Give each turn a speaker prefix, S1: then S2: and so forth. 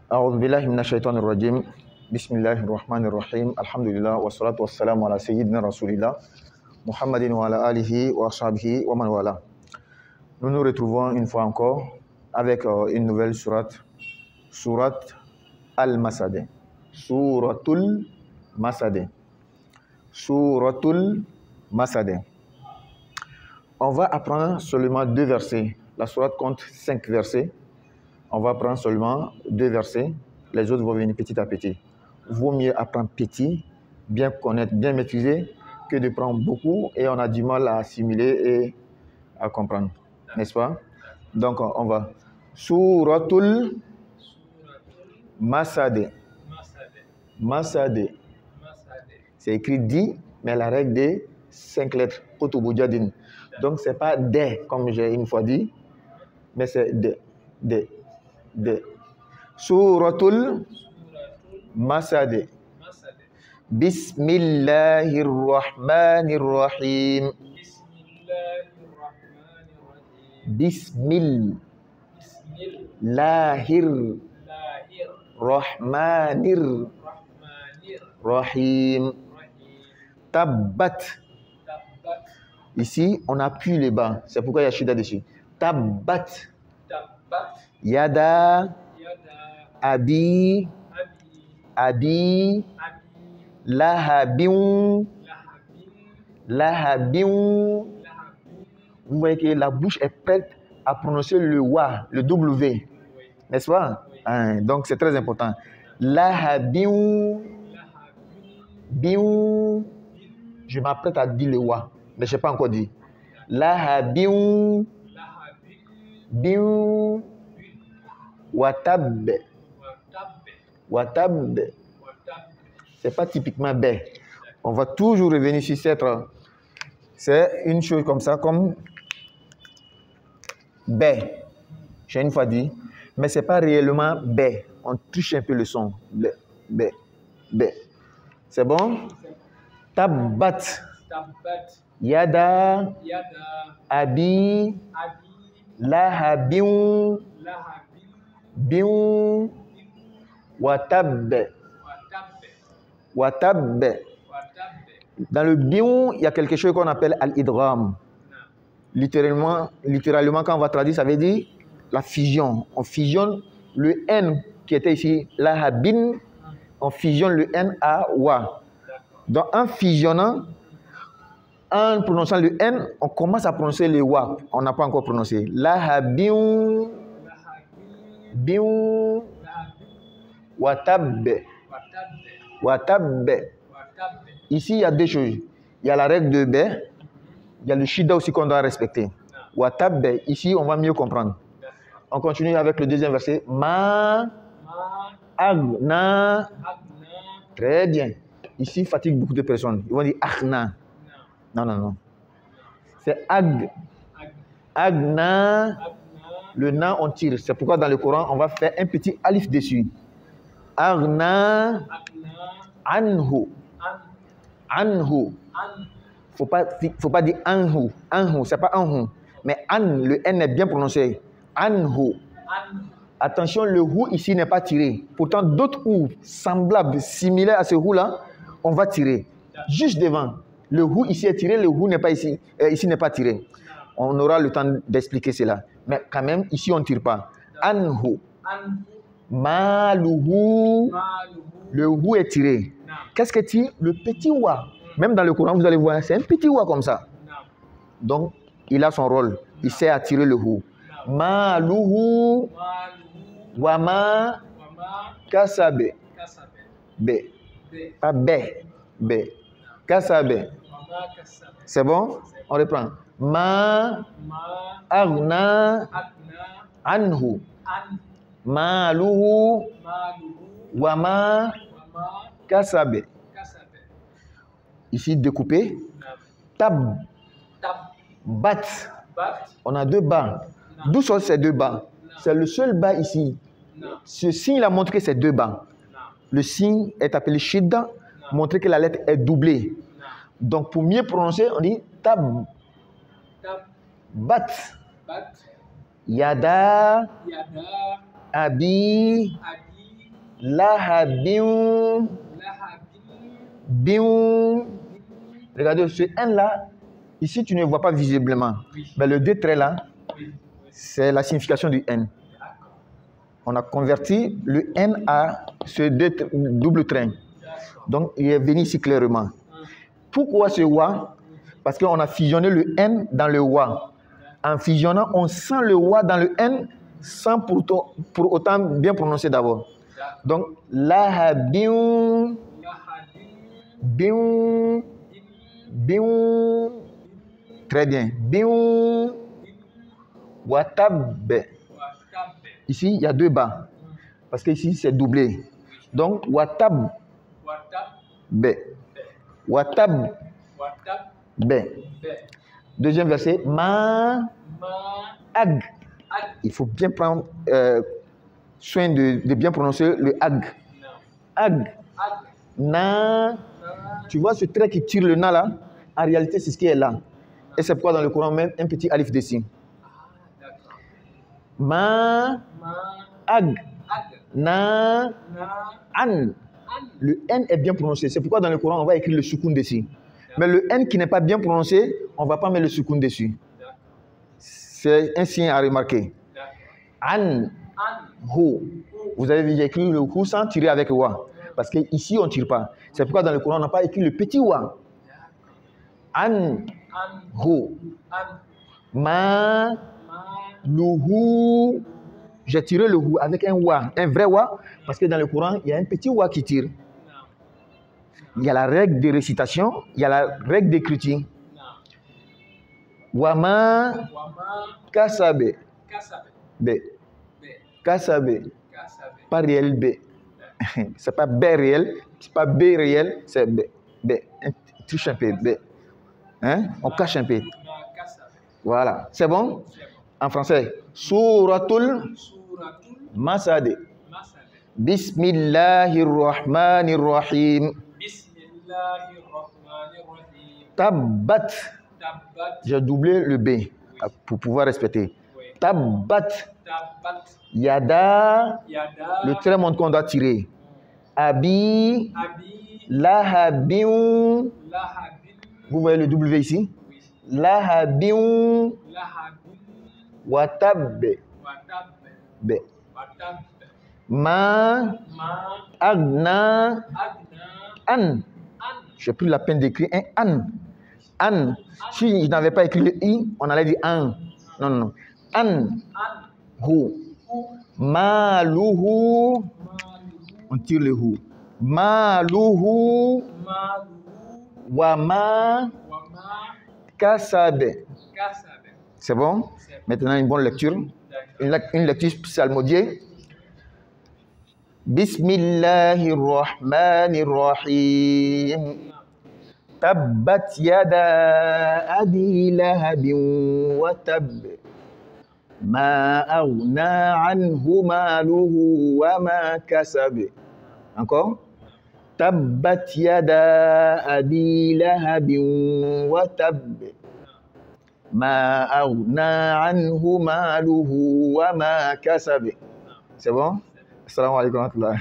S1: أعوذ بالله من الشيطان الرجيم بسم الله الرحمن الرحيم الحمد لله والصلاة والسلام على سيدنا رسول الله محمد وعلى آله وصحبه ومن والاه. Nous nous retrouvons une fois encore avec une nouvelle sourate, sourate Al-Masad. Suratul Masad. Suratul Masad. On va apprendre seulement 2 versets. La sourate compte 5 versets. On va apprendre seulement 2 versets. Les autres vont venir petit à petit. Vaut mieux apprendre petit, bien connaître, bien maîtriser, que de prendre beaucoup et on a du mal à assimiler et à comprendre. N'est-ce pas? Donc, on va. Suratul Masad. Masad. C'est écrit dit, mais la règle des 5 lettres. Kutubujadin. Donc, ce n'est pas des, comme j'ai une fois dit, mais c'est de. Suratul Masad. Bismillahirrahmanirrahim. Bismillahirrahmanirrahim. Tabbat. Ici, on appuie les bas. C'est pourquoi il y a Shida dessus. Tabbat. Yada. Abi. Lahabin. Vous voyez que la bouche est prête à prononcer le wa, le W. N'est-ce pas? Donc c'est très important. Lahabin. Je m'apprête à dire le wa, mais je n'ai pas encore dit. Lahabin. Watab. C'est pas typiquement B. On va toujours revenir sur cette. C'est une chose comme ça, comme B. J'ai une fois dit, mais c'est pas réellement B. On touche un peu le son. B. C'est bon? Tabbat. Yada. Abi. Lahabin. Watab. Dans le bion, il y a quelque chose qu'on appelle al-idgham. Littéralement, quand on va traduire, ça veut dire la fusion. On fusionne le N qui était ici, lahabin, on fusionne le N à wa. Donc en fusionnant, en prononçant le N, on commence à prononcer le wa. On n'a pas encore prononcé. Lahabin, bion, watab. Ici, il y a 2 choses. Il y a la règle de B, il y a le shida aussi qu'on doit respecter. Watab, ici, on va mieux comprendre. On continue avec le deuxième verset. Ma, agna. Très bien. Ici, fatigue beaucoup de personnes. Ils vont dire agna. Non. C'est ag. Agna. Le na, on tire. C'est pourquoi dans le Coran, on va faire un petit alif dessus. Agna. Anhu. Faut pas dire anhu. C'est pas anhu. Mais an, le N est bien prononcé. Anhu. Attention, le hu ici n'est pas tiré. Pourtant, d'autres ou semblables, similaires à ce hu là, on va tirer. Juste devant. Le hu ici est tiré, le hu n'est pas ici. Ici n'est pas tiré. On aura le temps d'expliquer cela. Mais quand même, ici on ne tire pas. Anhu. Maluhu. Le hu est tiré. Qu'est-ce que tire? Le petit wa. Même dans le Coran, vous allez voir, c'est un petit wa comme ça. Donc, il a son rôle. Il sait attirer le hu. Maluhu. Wama. Kasabe. B. Pas B. Kasabe. C'est bon? On reprend. Ma. Agna. Anhu. Maluhu. Wama. Kasabe. Ici, découpé. Tab. Bat. On a 2 bas. D'où sont ces 2 bas? C'est le seul bas ici. Ce signe a montré que c'est 2 bas. Le signe est appelé shidda, montrer que la lettre est doublée. Donc, pour mieux prononcer, on dit tab. Bat. Yada. Abi. Lahabin. Bin. Regardez, ce N là, ici tu ne vois pas visiblement. Mais le deux traits là, c'est la signification du N. On a converti le N à ce double trait. Donc, il est venu ici clairement. Pourquoi ce wa? Parce qu'on a fusionné le N dans le wa. En fusionnant, on sent le wa dans le N sans pour autant bien prononcer d'abord. Donc, lahabin, bin, bin. Très bien. Bin, watab. Ici, il y a deux bas. Parce que ici, c'est doublé. Donc, watab. Watab. Deuxième verset. Ma. Ag. Il faut bien prendre soin de bien prononcer le ag. Ag. Na. Tu vois ce trait qui tire le na là? En réalité, c'est ce qui est là. Et c'est pourquoi dans le Coran, on met un petit alif dessus. Ma. Ag. Na. An. Le N est bien prononcé. C'est pourquoi dans le Coran, on va écrire le soukoun dessus. Mais le N qui n'est pas bien prononcé, on ne va pas mettre le soukoun dessus. C'est un signe à remarquer. An. Hu. Vous avez vu, j'ai écrit le hu sans tirer avec wa. Parce qu'ici, on ne tire pas. C'est pourquoi dans le Coran, on n'a pas écrit le petit wa. An. Hu. Ma. Luhu. J'ai tiré le hu avec un wa, un vrai wa, parce que dans le Coran, il y a un petit wa qui tire. Il y a la règle de récitation, il y a la règle d'écriture. Wama kasabe. B. Kasabe. Pas réel B. C'est pas B réel, c'est pas B réel, c'est B. B. On triche un peu. B. Hein? On cache un peu. Voilà. C'est bon? En français. Suratul Masad. Bismillahirrahmanirrahim. Tabbat. J'ai doublé le B pour pouvoir respecter. Tabbat. Yada. Le trait montre qu'on doit tirer. Abi. Lahabin. Vous voyez le W ici? Lahabin. Watab. B. Ma. Agna. An. J'ai pris la peine d'écrire un an. An. Si je n'avais pas écrit le i, on allait dire an. Non, non, non. An. Hu. Maluhu. On tire le hu. Maluhu. Wama. Kasabe. C'est bon? Maintenant, une bonne lecture. Une lecture psalmodiée. Bismillahirrahmanirrahim. Tabbat yada abi lahabin wa tab. Ma aghna anhu maluhu wa ma kasab. Encore. Tabbat yada abi lahabin wa tab. Ma aghna anhu maluhu wa ma kasab. C'est bon? Assalamu alaikum wa rahmatullah.